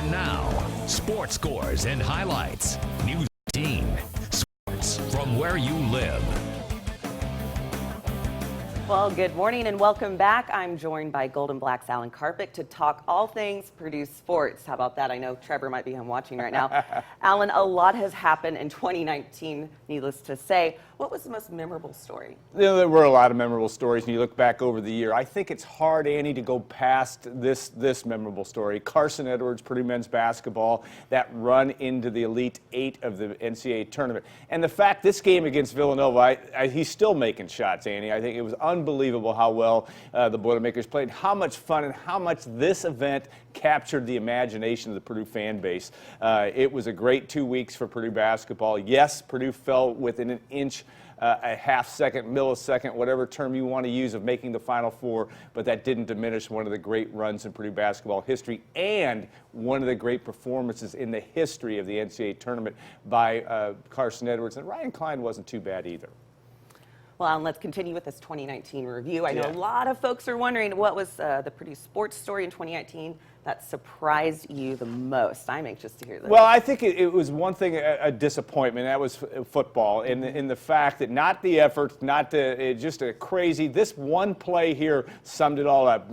And now, sports scores and highlights. News 18. Sports from where you live. Well, good morning and welcome back. I'm joined by Golden Black's Alan Karpick to talk all things Purdue sports. How about that? I know Trevor might be home watching right now. Alan, a lot has happened in 2019, needless to say. What was the most memorable story? You know, there were a lot of memorable stories when you look back over the year. I think it's hard, Annie, to go past this memorable story. Carson Edwards, Purdue men's basketball, that run into the Elite Eight of the NCAA tournament. And the fact this game against Villanova, he's still making shots, Annie. I think it was unbelievable how well the Boilermakers played, how much fun and how much this event captured the imagination of the Purdue fan base. It was a great 2 weeks for Purdue basketball. Yes, Purdue fell within an inch, a half second, millisecond, whatever term you want to use, of making the Final Four, but that didn't diminish one of the great runs in Purdue basketball history and one of the great performances in the history of the NCAA tournament by Carson Edwards. And Ryan Klein wasn't too bad either. Well, Alan, let's continue with this 2019 review. I know a lot of folks are wondering what was the Purdue sports story in 2019 that surprised you the most. I'm anxious to hear this. Well, I think it was one thing, a disappointment. That was football, in the fact that not the effort, not just a crazy. This one play here summed it all up.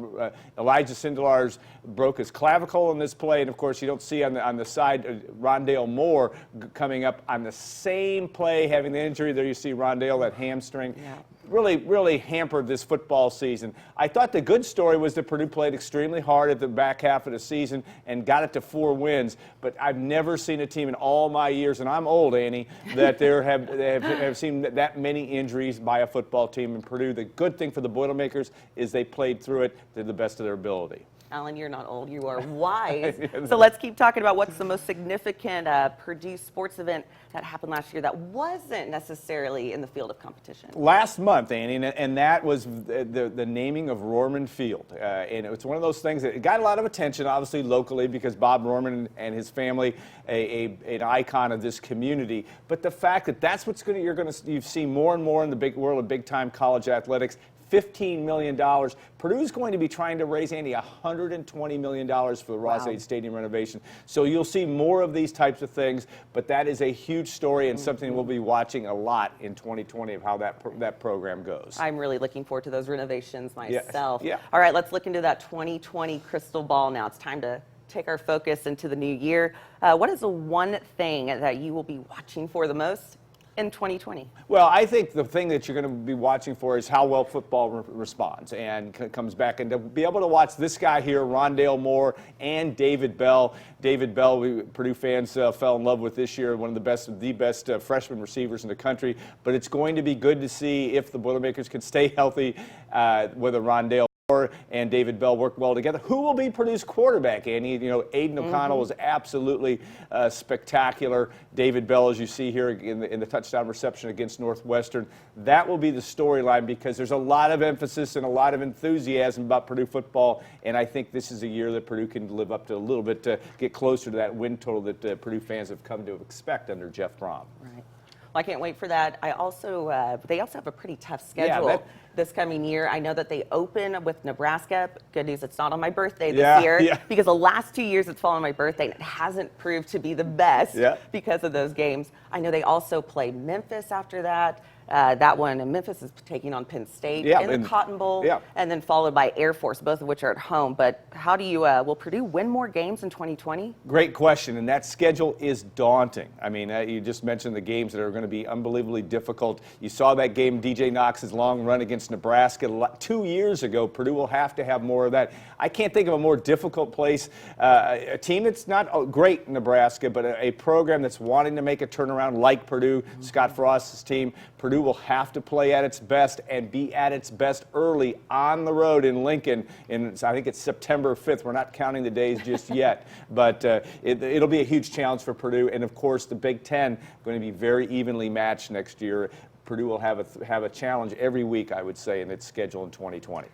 Elijah Sindelar's broke his clavicle in this play, and of course you don't see on the side Rondale Moore coming up on the same play having the injury. There you see Rondale, that hamstring. Yeah. Really hampered this football season. I thought the good story was that Purdue played extremely hard at the back half of the season and got it to 4 wins. But I've never seen a team in all my years, and I'm old, Annie, that they have seen that many injuries by a football team in Purdue. The good thing for the Boilermakers is they played through it to the best of their ability. Alan, you're not old, you are wise. So let's keep talking about what's the most significant Purdue sports event that happened last year that wasn't necessarily in the field of competition. Last month, Annie, and that was the naming of Rohrman Field. And it's one of those things that got a lot of attention, obviously, locally, because Bob Rohrman and his family, an icon of this community. But the fact that that's what's you see more and more in the big world of big-time college athletics. $15 million. Purdue's going to be trying to raise, Andy, $120 million for the Ross-Ade Stadium renovation. So you'll see more of these types of things, but that is a huge story and something we'll be watching a lot in 2020 of how that program goes. I'm really looking forward to those renovations myself. Yeah. All right, let's look into that 2020 crystal ball now. It's time to take our focus into the new year. What is the one thing that you will be watching for the most in 2020? Well, I think the thing that you're going to be watching for is how well football responds and comes back. And to be able to watch this guy here, Rondale Moore, and David Bell. David Bell, Purdue fans fell in love with this year, one of the best freshman receivers in the country. But it's going to be good to see if the Boilermakers can stay healthy, whether Rondale and David Bell work well together. Who will be Purdue's quarterback, Annie? You know, Aiden O'Connell was absolutely spectacular. David Bell, as you see here in the touchdown reception against Northwestern, that will be the storyline because there's a lot of emphasis and a lot of enthusiasm about Purdue football, and I think this is a year that Purdue can live up to a little bit to get closer to that win total that Purdue fans have come to expect under Jeff Brom. Right. Well, I can't wait for that. They also have a pretty tough schedule this coming year. I know that they open with Nebraska. Good news, it's not on my birthday this year because the last 2 years it's fallen on my birthday and it hasn't proved to be the best because of those games. I know they also play Memphis after that. That one, and Memphis is taking on Penn State in the Cotton Bowl, and then followed by Air Force, both of which are at home. But how do you, will Purdue win more games in 2020? Great question, and that schedule is daunting. I mean, you just mentioned the games that are going to be unbelievably difficult. You saw that game, DJ Knox's long run against Nebraska 2 years ago. Purdue will have to have more of that. I can't think of a more difficult place. A team that's not great in Nebraska, but a program that's wanting to make a turnaround like Purdue, Scott Frost's team. Purdue will have to play at its best and be at its best early on the road in Lincoln. I think it's September 5th. We're not counting the days just yet, but it'll be a huge challenge for Purdue. And, of course, the Big Ten going to be very evenly matched next year. Purdue will have a challenge every week, I would say, in its schedule in 2020.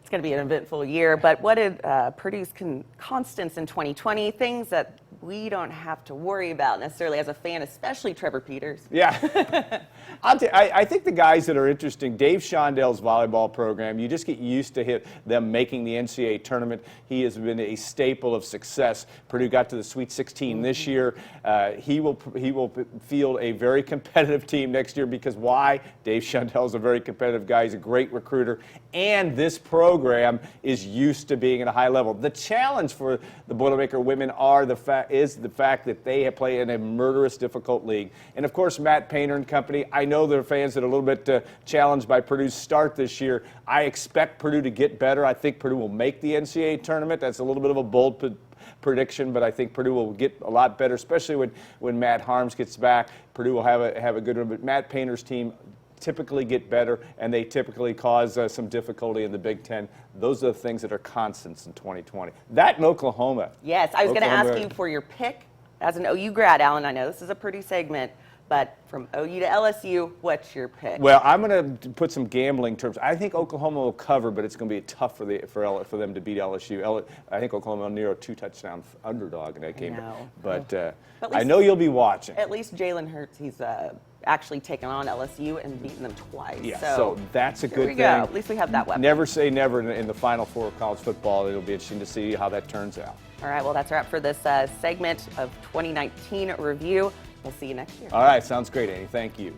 It's going to be an eventful year, but what did Purdue's constants in 2020, things that we don't have to worry about necessarily as a fan, especially Trevor Peters. Yeah. I think the guys that are interesting, Dave Shondell's volleyball program, you just get used to them making the NCAA tournament. He has been a staple of success. Purdue got to the Sweet 16 this year. He will field a very competitive team next year because why? Dave Shondell is a very competitive guy. He's a great recruiter. And this program is used to being at a high level. The challenge for the Boilermaker women is the fact that they play in a murderous, difficult league. And, of course, Matt Painter and company, I know there are fans that are a little bit challenged by Purdue's start this year. I expect Purdue to get better. I think Purdue will make the NCAA tournament. That's a little bit of a bold prediction, but I think Purdue will get a lot better, especially when Matt Harms gets back. Purdue will have a good one. But Matt Painter's team typically get better, and they typically cause some difficulty in the Big Ten. Those are the things that are constants in 2020. That and Oklahoma. Yes, I was going to ask you for your pick as an OU grad, Alan. I know this is a Purdue segment, but from OU to LSU, what's your pick? Well, I'm going to put some gambling terms. I think Oklahoma will cover, but it's going to be tough for them to beat LSU. I think Oklahoma near a 2-touchdown underdog in that game. But I know you'll be watching. At least Jalen Hurts, he's actually taken on LSU and beaten them twice. Yeah, so that's a good thing. At least we have that weapon. Never say never in the Final Four of college football. It'll be interesting to see how that turns out. All right, well, that's a wrap for this segment of 2019 review. We'll see you next year. All right, sounds great, Annie. Thank you.